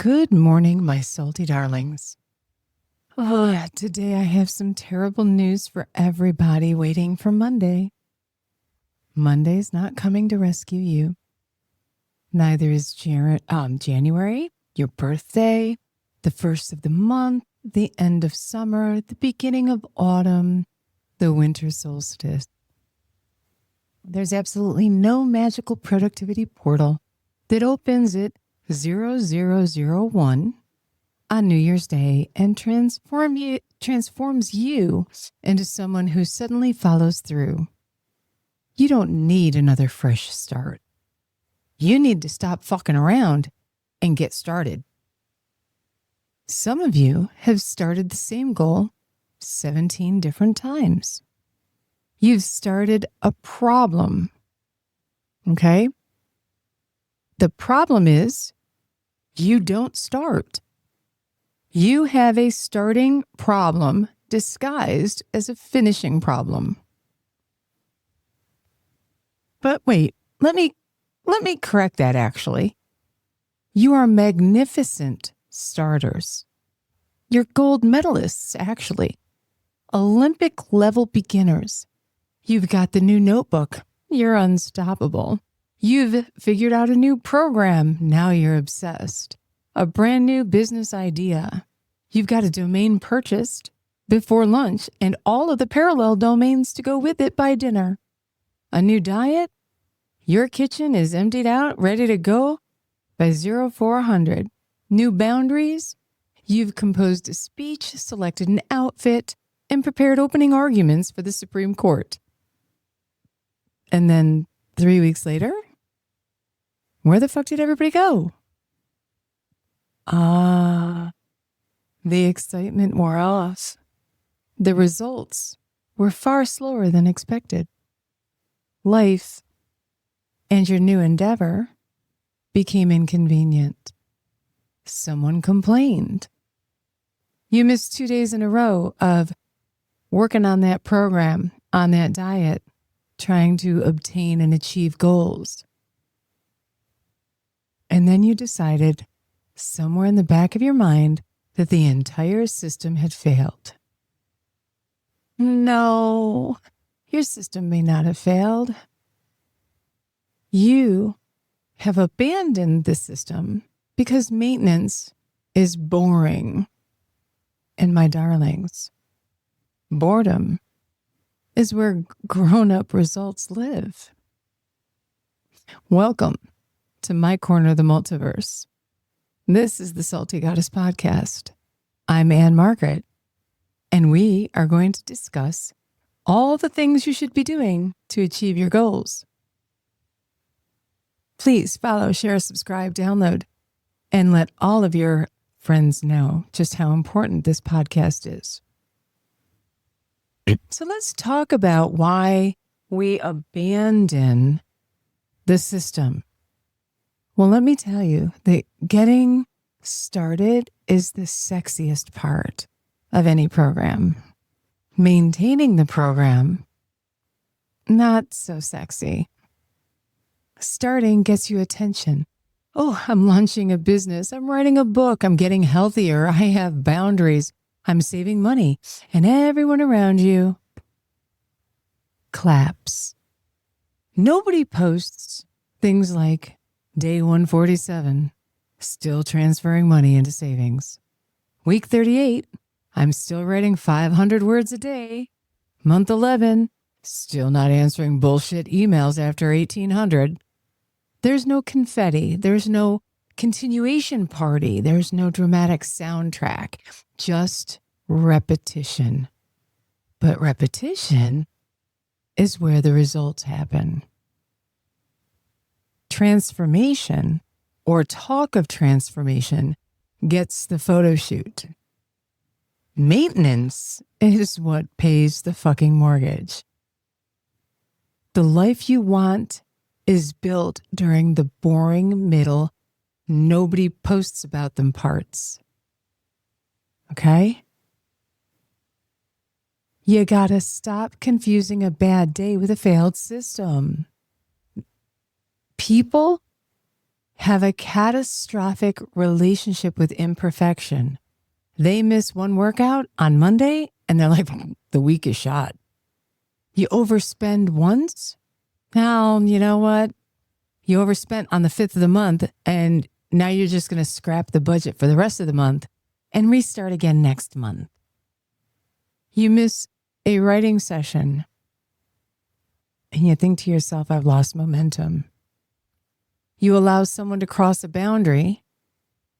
Good morning, my salty darlings. Today I have some terrible news for everybody waiting for Monday. Monday's not coming to rescue you. Neither is January, your birthday, the first of the month, the end of summer, the beginning of autumn, the winter solstice. There's absolutely no magical productivity portal that opens at 0001 on New Year's Day and transforms you into someone who suddenly follows through. You don't need another fresh start. You need to stop fucking around and get started. Some of you have started the same goal 17 different times. You've started a problem. Okay? The problem is you don't start. You have a starting problem disguised as a finishing problem. But wait, let me correct that actually. You are magnificent starters. You're gold medalists, actually. Olympic level beginners. You've got the new notebook. You're unstoppable. You've figured out a new program. Now you're obsessed. A brand new business idea. You've got a domain purchased before lunch and all of the parallel domains to go with it by dinner. A new diet. Your kitchen is emptied out, ready to go by 0400. New boundaries. You've composed a speech, selected an outfit, and prepared opening arguments for the Supreme Court. And then 3 weeks later, where the fuck did everybody go? The excitement wore off. The results were far slower than expected. Life and your new endeavor became inconvenient. Someone complained. You missed 2 days in a row of working on that program, on that diet, trying to obtain and achieve goals. And then you decided somewhere in the back of your mind that the entire system had failed. No, your system may not have failed. You have abandoned the system because maintenance is boring. And my darlings, boredom is where grown-up results live. Welcome to my corner of the multiverse. This is the Salty Goddess Podcast. I'm Margaret, and we are going to discuss all the things you should be doing to achieve your goals. Please follow, share, subscribe, download, and let all of your friends know just how important this podcast is. So let's talk about why we abandon the system. Well, let me tell you that getting started is the sexiest part of any program. Maintaining the program, not so sexy. Starting gets you attention. Oh, I'm launching a business. I'm writing a book. I'm getting healthier. I have boundaries. I'm saving money. And everyone around you claps. Nobody posts things like day 147, still transferring money into savings. Week 38, I'm still writing 500 words a day. Month 11, still not answering bullshit emails after 1800. There's no confetti. There's no continuation party. There's no dramatic soundtrack. Just repetition. But repetition is where the results happen. Transformation, or talk of transformation, gets the photo shoot. Maintenance is what pays the fucking mortgage. The life you want is built during the boring middle, nobody posts about them parts. Okay? You gotta stop confusing a bad day with a failed system. People have a catastrophic relationship with imperfection. They miss one workout on Monday and they're like, the week is shot. You overspend once. Now, you know what? You overspent on the 5th of the month and now you're just going to scrap the budget for the rest of the month and restart again next month. You miss a writing session and you think to yourself, I've lost momentum. You allow someone to cross a boundary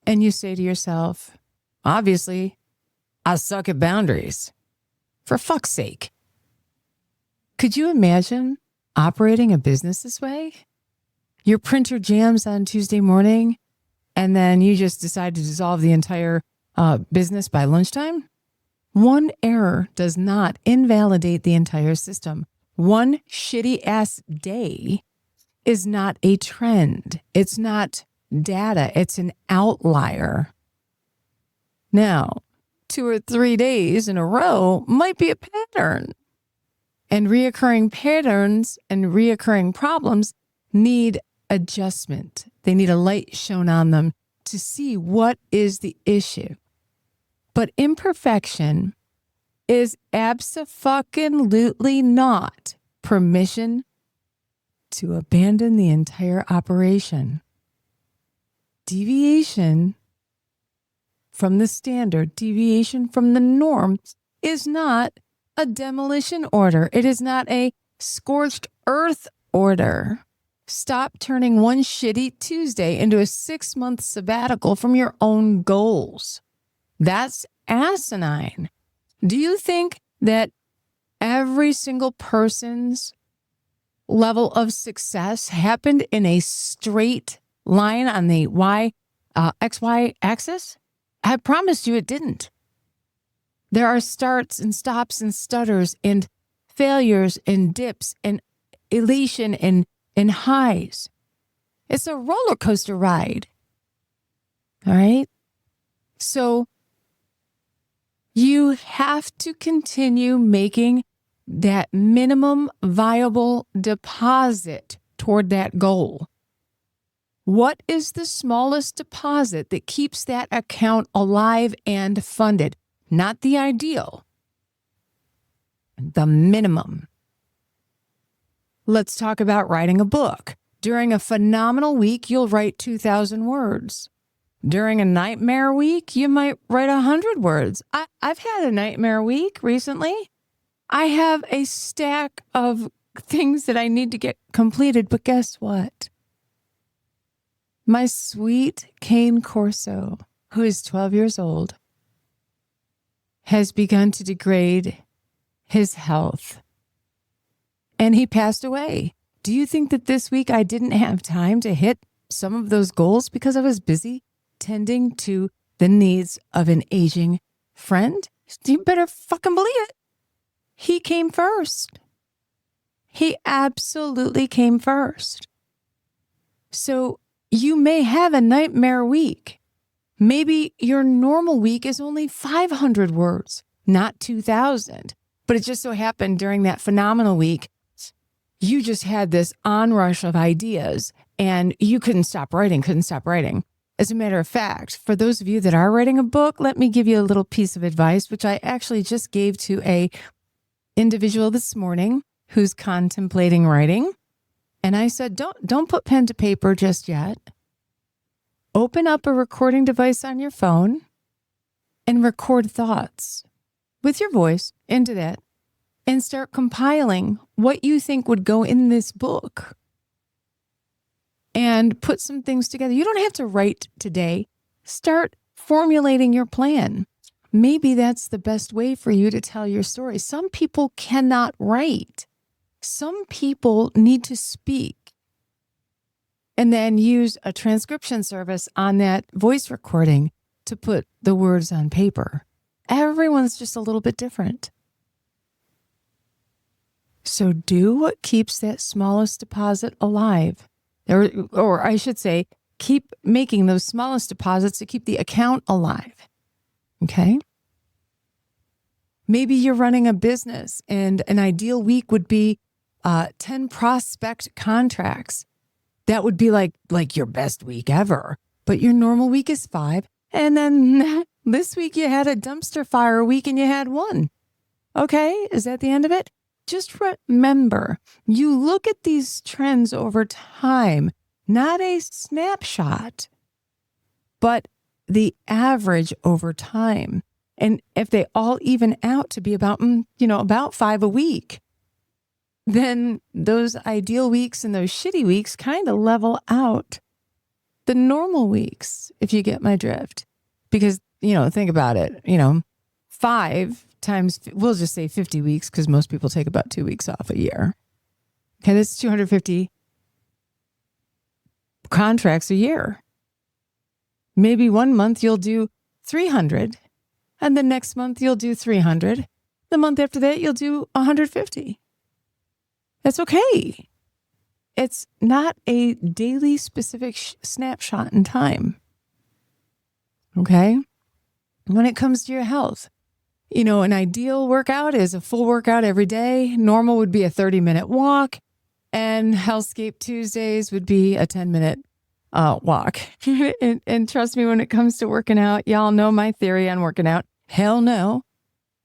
and you say to yourself, obviously, I suck at boundaries. For fuck's sake. Could you imagine operating a business this way? Your printer jams on Tuesday morning and then you just decide to dissolve the entire business by lunchtime? One error does not invalidate the entire system. One shitty ass day is not a trend. It's not data. It's an outlier. Now, 2 or 3 days in a row might be a pattern. And reoccurring patterns and reoccurring problems need adjustment. They need a light shone on them to see what is the issue. But imperfection is abso-fucking-lutely not permission to abandon the entire operation. Deviation from the standard, deviation from the norm is not a demolition order. It is not a scorched earth order. Stop turning one shitty Tuesday into a 6-month sabbatical from your own goals. That's asinine. Do you think that every single person's level of success happened in a straight line on the XY axis? I promise you it didn't. There are starts and stops and stutters and failures and dips and elation and highs. It's a roller coaster ride. All right? So you have to continue making that minimum viable deposit toward that goal. What is the smallest deposit that keeps that account alive and funded? Not the ideal, the minimum. Let's talk about writing a book. During a phenomenal week, you'll write 2,000 words. During a nightmare week, you might write 100 words. I've had a nightmare week recently. I have a stack of things that I need to get completed, but guess what? My sweet cane Corso, who is 12 years old, has begun to degrade his health. And he passed away. Do you think that this week I didn't have time to hit some of those goals because I was busy tending to the needs of an aging friend? You better fucking believe it. He came first. He absolutely came first. So you may have a nightmare week. Maybe your normal week is only 500 words, not 2,000. But it just so happened during that phenomenal week, you just had this onrush of ideas and you couldn't stop writing. As a matter of fact, for those of you that are writing a book, let me give you a little piece of advice, which I actually just gave to a individual this morning who's contemplating writing. And I said, don't put pen to paper just yet. Open up a recording device on your phone and record thoughts with your voice into that and start compiling what you think would go in this book and put some things together. You don't have to write today. Start formulating your plan. Maybe that's the best way for you to tell your story. Some people cannot write. Some people need to speak and then use a transcription service on that voice recording to put the words on paper. Everyone's just a little bit different. So do what keeps that smallest deposit alive. Or I should say, keep making those smallest deposits to keep the account alive. Okay? Maybe you're running a business and an ideal week would be 10 prospect contracts. That would be like your best week ever. But your normal week is 5. And then this week you had a dumpster fire week and you had 1. Okay, is that the end of it? Just remember, you look at these trends over time, not a snapshot, but the average over time. And if they all even out to be about 5 a week, then those ideal weeks and those shitty weeks kind of level out the normal weeks, if you get my drift. Because, think about it, 5 times, we'll just say 50 weeks, because most people take about 2 weeks off a year. Okay, that's 250 contracts a year. Maybe one month you'll do 300, and the next month you'll do 300. The month after that, you'll do 150. That's okay. It's not a daily specific snapshot in time. Okay? When it comes to your health, an ideal workout is a full workout every day. Normal would be a 30-minute walk, and Hellscape Tuesdays would be a 10-minute walk. and trust me, when it comes to working out, y'all know my theory on working out. Hell no.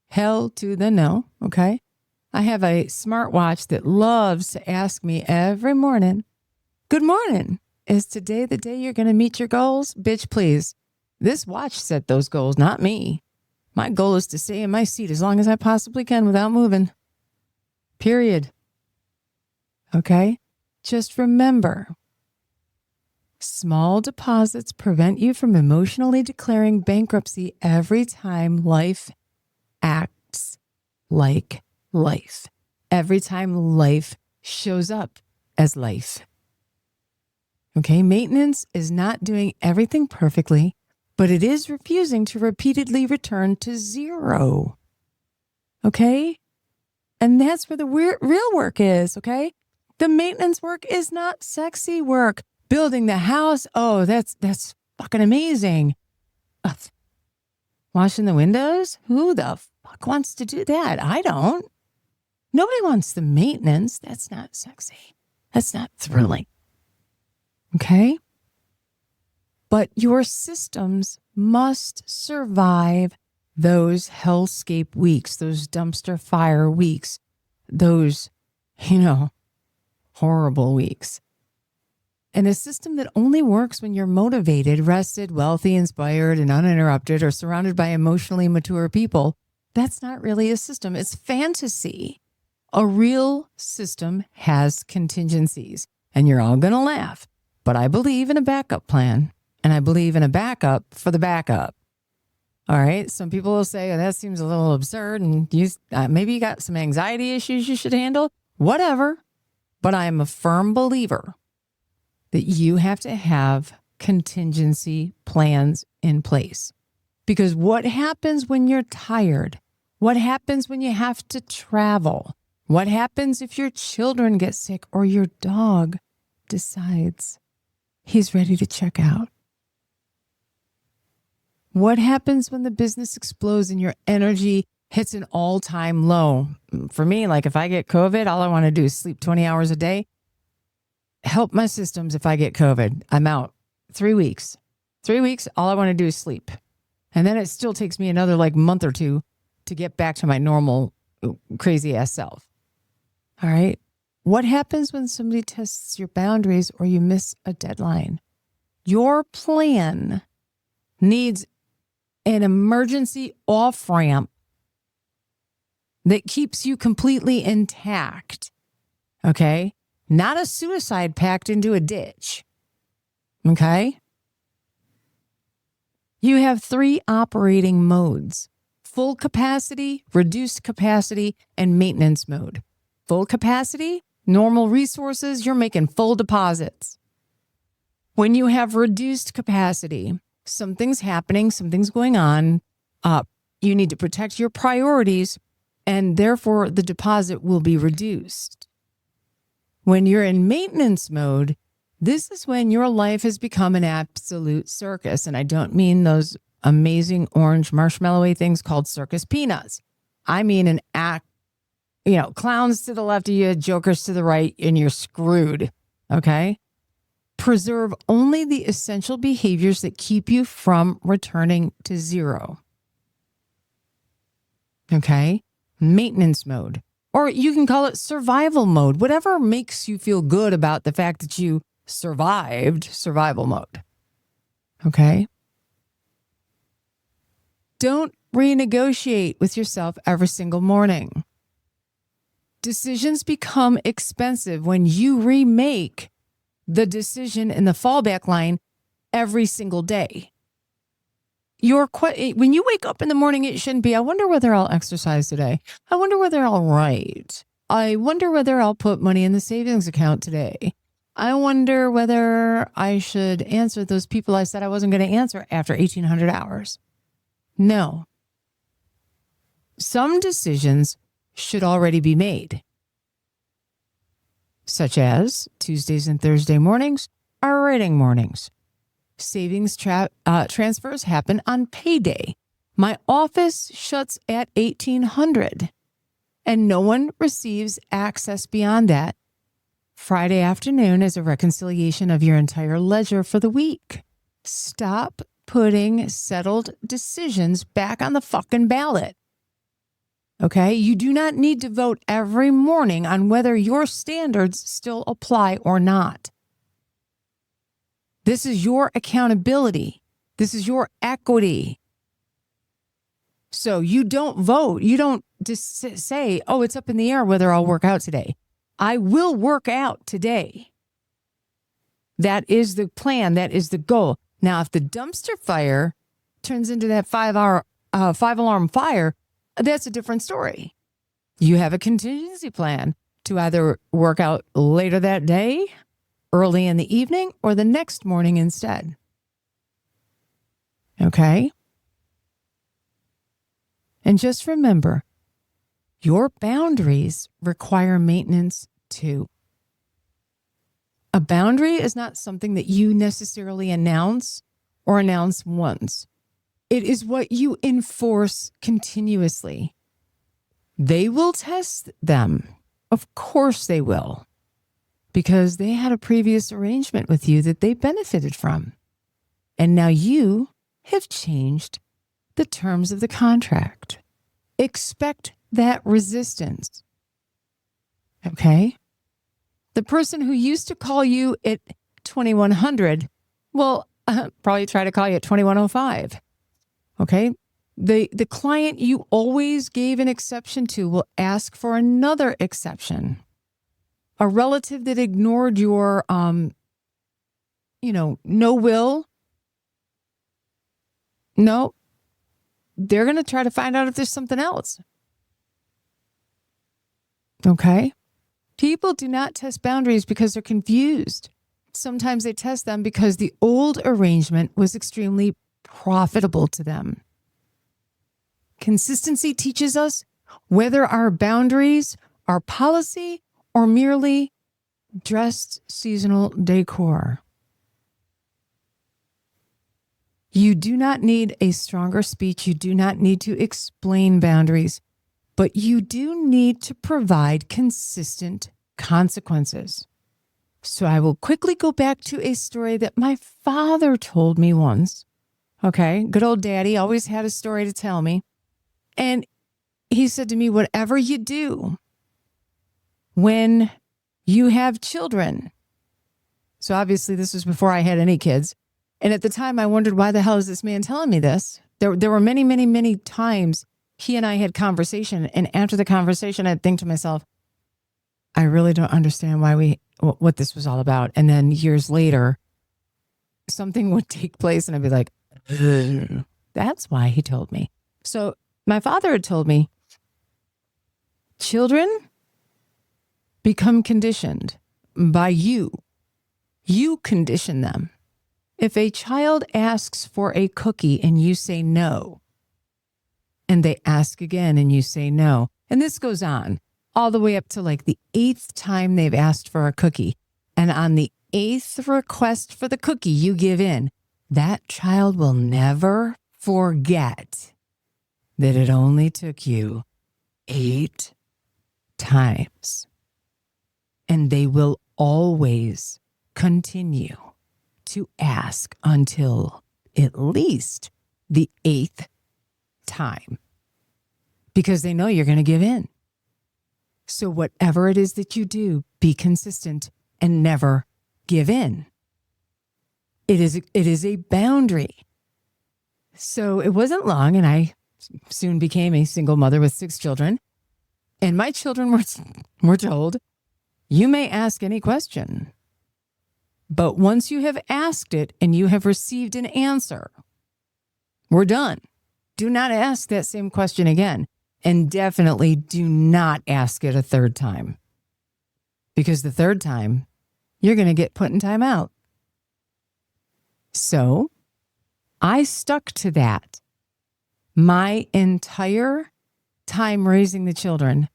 Hell to the no. Okay? I have a smartwatch that loves to ask me every morning, "Good morning. Is today the day you're going to meet your goals?" Bitch, please. This watch set those goals, not me. My goal is to stay in my seat as long as I possibly can without moving. Period. Okay? Just remember, small deposits prevent you from emotionally declaring bankruptcy every time life acts like life. Every time life shows up as life. Okay? Maintenance is not doing everything perfectly, but it is refusing to repeatedly return to 0. Okay? And that's where the real work is, okay? The maintenance work is not sexy work. Building the house, oh, that's fucking amazing. Ugh. Washing the windows? Who the fuck wants to do that? I don't. Nobody wants the maintenance. That's not sexy. That's not thrilling. Okay? But your systems must survive those hellscape weeks, those dumpster fire weeks, those, horrible weeks. And a system that only works when you're motivated, rested, wealthy, inspired, and uninterrupted, or surrounded by emotionally mature people, that's not really a system. It's fantasy. A real system has contingencies, and you're all going to laugh. But I believe in a backup plan, and I believe in a backup for the backup. All right. Some people will say, "Oh, that seems a little absurd, and maybe you got some anxiety issues you should handle." Whatever. But I am a firm believer that you have to have contingency plans in place. Because what happens when you're tired? What happens when you have to travel? What happens if your children get sick or your dog decides he's ready to check out? What happens when the business explodes and your energy hits an all-time low? For me, like if I get COVID, all I want to do is sleep 20 hours a day. Help my systems if I get COVID. I'm out. 3 weeks. 3 weeks, all I want to do is sleep. And then it still takes me another month or 2 to get back to my normal crazy ass self. All right. What happens when somebody tests your boundaries or you miss a deadline? Your plan needs an emergency off-ramp that keeps you completely intact. Okay? Not a suicide pact into a ditch. Okay? You have 3 operating modes: full capacity, reduced capacity, and maintenance mode. Full capacity, normal resources, you're making full deposits. When you have reduced capacity, something's happening, something's going on. You need to protect your priorities, and therefore the deposit will be reduced. When you're in maintenance mode, this is when your life has become an absolute circus. And I don't mean those amazing orange marshmallowy things called circus peanuts. I mean an act, clowns to the left of you, jokers to the right, and you're screwed. Okay? Preserve only the essential behaviors that keep you from returning to zero. Okay? Maintenance mode. Or you can call it survival mode. Whatever makes you feel good about the fact that you survived survival mode. Okay? Don't renegotiate with yourself every single morning. Decisions become expensive when you remake the decision in the fallback line every single day. When you wake up in the morning, it shouldn't be, I wonder whether I'll exercise today. I wonder whether I'll write. I wonder whether I'll put money in the savings account today. I wonder whether I should answer those people I said I wasn't going to answer after 1,800 hours. No. Some decisions should already be made, such as Tuesdays and Thursday mornings are writing mornings. Savings transfers happen on payday. My office shuts at 1,800 and no one receives access beyond that. Friday afternoon is a reconciliation of your entire ledger for the week. Stop putting settled decisions back on the fucking ballot. Okay? You do not need to vote every morning on whether your standards still apply or not. This is your accountability. This is your equity. So you don't vote. You don't just say, oh, it's up in the air whether I'll work out today. I will work out today. That is the plan. That is the goal. Now, if the dumpster fire turns into that 5-alarm fire, that's a different story. You have a contingency plan to either work out later that day, early in the evening, or the next morning instead. Okay? And just remember, your boundaries require maintenance too. A boundary is not something that you necessarily announce or announce once. It is what you enforce continuously. They will test them. Of course they will. Because they had a previous arrangement with you that they benefited from. And now you have changed the terms of the contract. Expect that resistance. Okay? The person who used to call you at 2100 will probably try to call you at 2105. Okay? The client you always gave an exception to will ask for another exception. A relative that ignored your, no will. No, they're going to try to find out if there's something else. Okay? People do not test boundaries because they're confused. Sometimes they test them because the old arrangement was extremely profitable to them. Consistency teaches us whether our boundaries are policy or merely dressed seasonal decor. You do not need a stronger speech. You do not need to explain boundaries, but you do need to provide consistent consequences. So I will quickly go back to a story that my father told me once. Okay, good old daddy always had a story to tell me. And he said to me, whatever you do when you have children. So obviously this was before I had any kids. And at the time I wondered, why the hell is this man telling me this? There were many, many, many times he and I had conversation. And after the conversation, I'd think to myself, I really don't understand what this was all about. And then years later, something would take place and I'd be like, ugh, that's why he told me. So my father had told me, children become conditioned by you. You condition them. If a child asks for a cookie and you say no, and they ask again and you say no, and this goes on all the way up to like the 8th time they've asked for a cookie, and on the 8th request for the cookie you give in, that child will never forget that it only took you 8 times. And they will always continue to ask until at least the 8th time because they know you're going to give in. So whatever it is that you do, be consistent and never give in. It is a boundary. So it wasn't long, and I soon became a single mother with 6 children. And my children were told, you may ask any question, but once you have asked it and you have received an answer, we're done. Do not ask that same question again. And definitely do not ask it a 3rd time. Because the 3rd time, you're going to get put in timeout. So I stuck to that my entire time raising the children.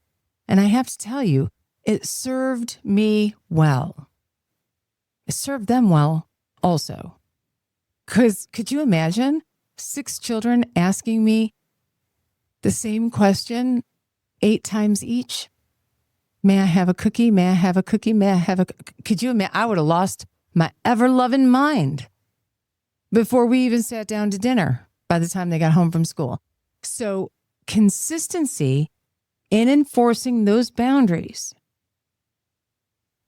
And I have to tell you, it served me well. It served them well also. Because could you imagine 6 children asking me the same question 8 times each? May I have a cookie? May I have a cookie? May I have a cookie? Could you imagine? I would have lost my ever-loving mind before we even sat down to dinner by the time they got home from school. So consistency in enforcing those boundaries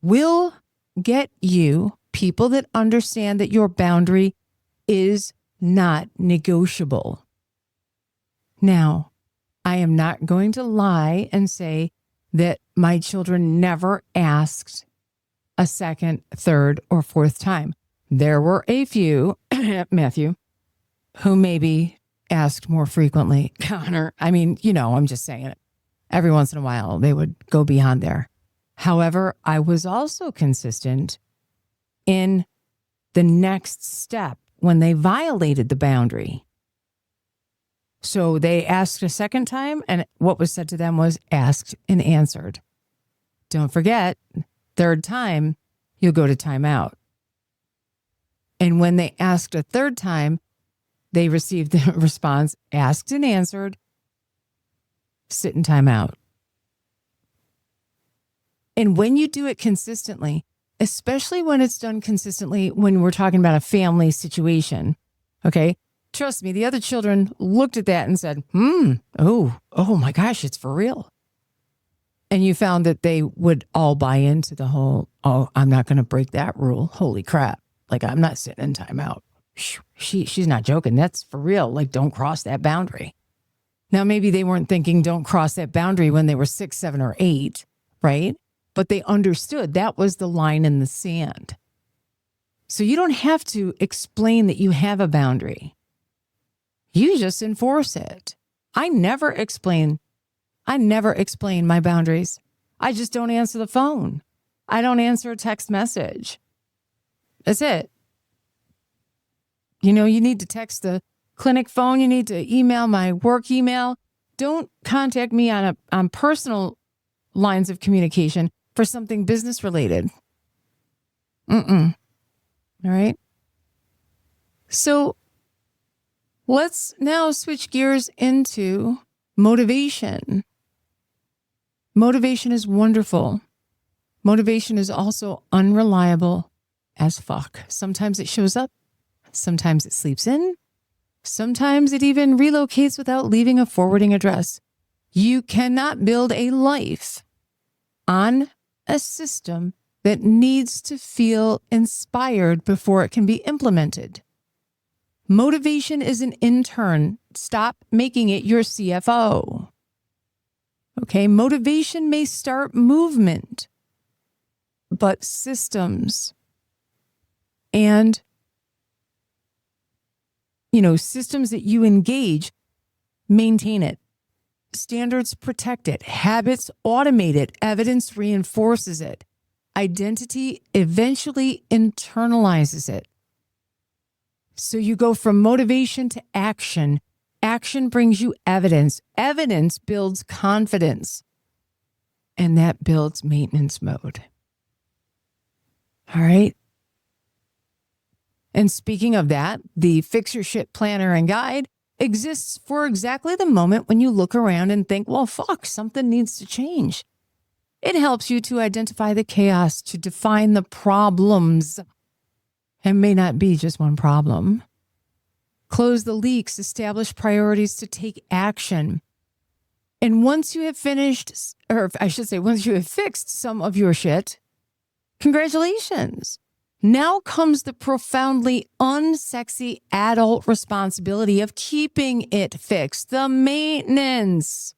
will get you people that understand that your boundary is not negotiable. Now, I am not going to lie and say that my children never asked a 2nd, 3rd, or 4th time. There were a few, Matthew, who maybe asked more frequently. Connor, I mean, I'm just saying it. Every once in a while, they would go beyond there. However, I was also consistent in the next step when they violated the boundary. So they asked a 2nd time, and what was said to them was asked and answered. Don't forget, 3rd time, you'll go to timeout. And when they asked a 3rd time, they received the response, asked and answered, sit in timeout. And when you do it consistently, especially when it's done consistently when we're talking about a family situation, okay? Trust me, the other children looked at that and said, oh my gosh, it's for real. And you found that they would all buy into the whole, oh, I'm not going to break that rule. Holy crap. Like, I'm not sitting in timeout. She's not joking. That's for real. Like, don't cross that boundary. Now, maybe they weren't thinking don't cross that boundary when they were 6, 7, or 8, right? But they understood that was the line in the sand. So you don't have to explain that you have a boundary. You just enforce it. I never explain my boundaries. I just don't answer the phone. I don't answer a text message. That's it. You need to text the clinic phone. You need to email my work email. Don't contact me on personal lines of communication for something business related. All right. So let's now switch gears into motivation. Motivation is wonderful. Motivation is also unreliable as fuck. Sometimes it shows up. Sometimes it sleeps in. Sometimes it even relocates without leaving a forwarding address. You cannot build a life on a system that needs to feel inspired before it can be implemented. Motivation is an intern. Stop making it your CFO. Okay, motivation may start movement, but systems and systems that you engage, maintain it. Standards protect it. Habits automate it. Evidence reinforces it. Identity eventually internalizes it. So you go from motivation to action. Action brings you evidence. Evidence builds confidence. And that builds maintenance mode. All right. And speaking of that, the Fix Your Shit Planner and Guide exists for exactly the moment when you look around and think, well, fuck, something needs to change. It helps you to identify the chaos, to define the problems, and may not be just one problem. Close the leaks, establish priorities to take action. And once you have finished, or I should say, once you have fixed some of your shit, congratulations. Now comes the profoundly unsexy adult responsibility of keeping it fixed. The maintenance.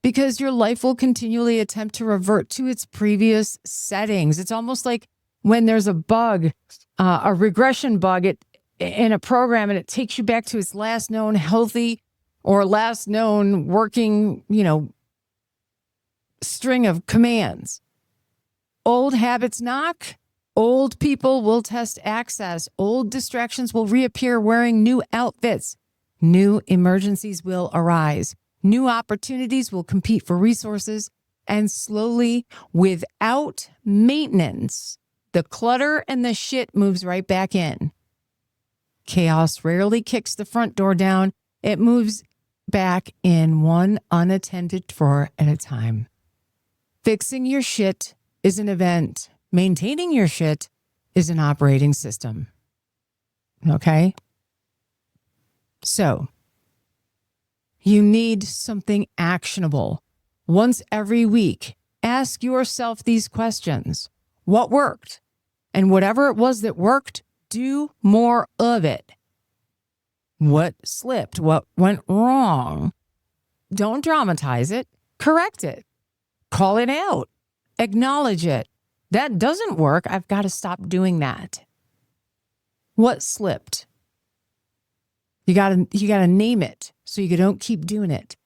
Because your life will continually attempt to revert to its previous settings. It's almost like when there's a bug, a regression bug in a program, and it takes you back to its last known healthy or last known working, string of commands. Old habits knock. Old people will test access. Old distractions will reappear wearing new outfits. New emergencies will arise. New opportunities will compete for resources. And slowly, without maintenance, the clutter and the shit moves right back in. Chaos rarely kicks the front door down. It moves back in one unattended drawer at a time. Fixing your shit is an event. Maintaining your shit is an operating system. Okay? So, you need something actionable. Once every week, ask yourself these questions. What worked? And whatever it was that worked, do more of it. What slipped? What went wrong? Don't dramatize it. Correct it. Call it out. Acknowledge it. That doesn't work. I've got to stop doing that. What slipped? You gotta name it so you don't keep doing it.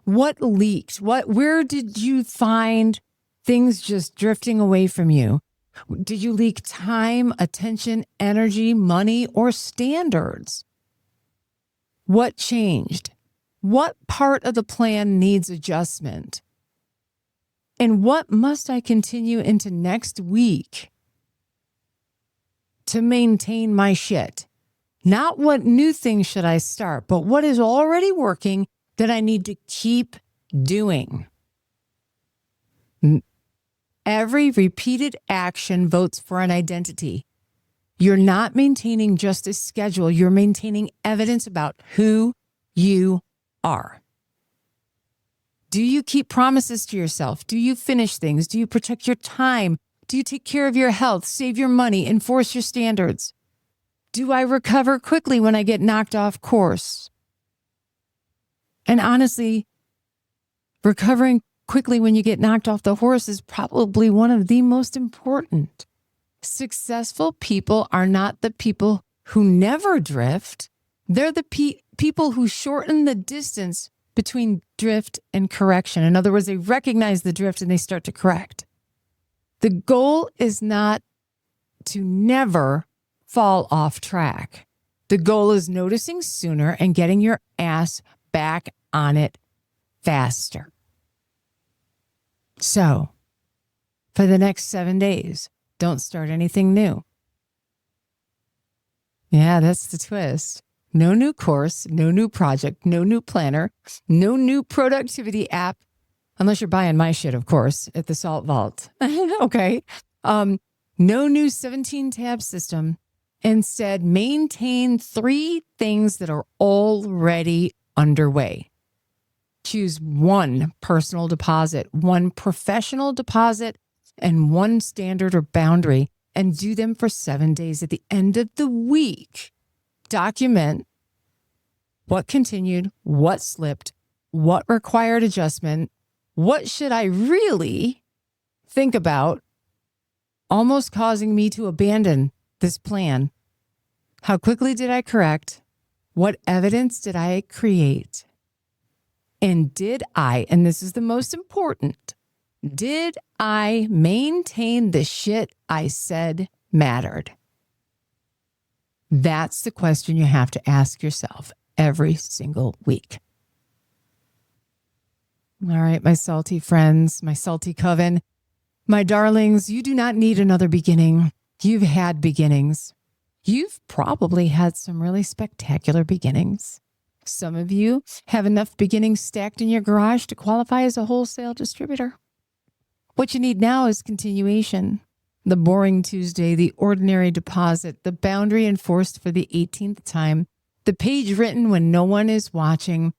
What leaked? Where did you find things just drifting away from you? Did you leak time, attention, energy, money, or standards? What changed? What part of the plan needs adjustment? And what must I continue into next week to maintain my shit? Not what new things should I start, but what is already working that I need to keep doing. Every repeated action votes for an identity. You're not maintaining just a schedule. You're maintaining evidence about who you are. Do you keep promises to yourself? Do you finish things? Do you protect your time? Do you take care of your health, save your money, enforce your standards? Do I recover quickly when I get knocked off course? And honestly, recovering quickly when you get knocked off the horse is probably one of the most important. Successful people are not the people who never drift. They're the people who shorten the distance between drift and correction. In other words, they recognize the drift and they start to correct. The goal is not to never fall off track. The goal is noticing sooner and getting your ass back on it faster. So, for the next 7 days, don't start anything new. Yeah, that's the twist. No new course, no new project, no new planner, no new productivity app, unless you're buying my shit, of course, at the Salt Vault. Okay. No new 17-tab system. Instead, maintain 3 things that are already underway. Choose 1 personal deposit, 1 professional deposit, and 1 standard or boundary, and do them for 7 days. At the end of the week, document what continued, what slipped, what required adjustment, what should I really think about, almost causing me to abandon this plan. How quickly did I correct? What evidence did I create? And did I, and this is the most important, did I maintain the shit I said mattered? That's the question you have to ask yourself every single week. All right, my salty friends, my salty coven, my darlings, you do not need another beginning. You've had beginnings. You've probably had some really spectacular beginnings. Some of you have enough beginnings stacked in your garage to qualify as a wholesale distributor. What you need now is continuation. The boring Tuesday, the ordinary deposit, the boundary enforced for the 18th time, the page written when no one is watching,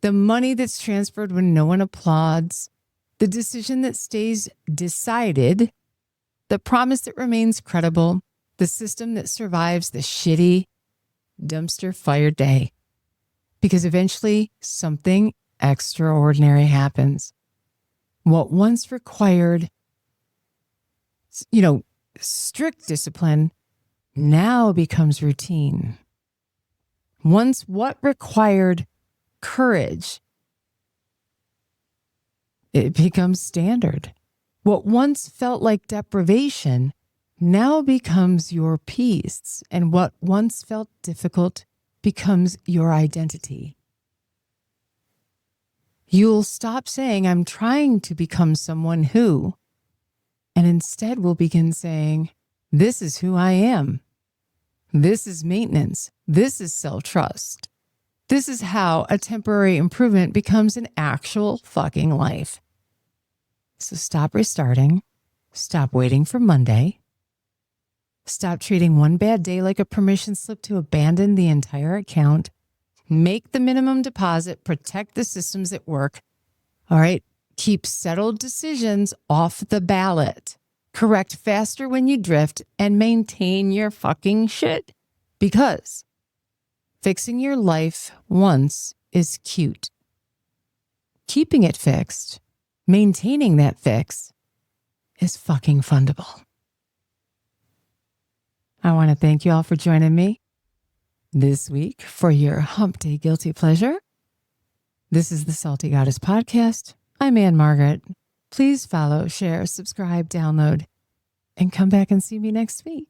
the money that's transferred when no one applauds, the decision that stays decided, the promise that remains credible, the system that survives the shitty dumpster fire day. Because eventually something extraordinary happens. What once required, strict discipline now becomes routine. Once what required courage, it becomes standard. What once felt like deprivation now becomes your peace. And what once felt difficult becomes your identity. You'll stop saying, I'm trying to become someone who, and instead will begin saying, this is who I am. This is maintenance. This is self-trust. This is how a temporary improvement becomes an actual fucking life. So stop restarting. Stop waiting for Monday. Stop treating one bad day like a permission slip to abandon the entire account. Make the minimum deposit. Protect the systems at work. All right. Keep settled decisions off the ballot. Correct faster when you drift and maintain your fucking shit. Because fixing your life once is cute. Keeping it fixed, maintaining that fix, is fucking fundable. I want to thank you all for joining me this week for your Hump Day Guilty Pleasure. This is the Salty Goddess Podcast. I'm Margaret. Please follow, share, subscribe, download, and come back and see me next week.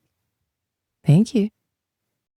Thank you.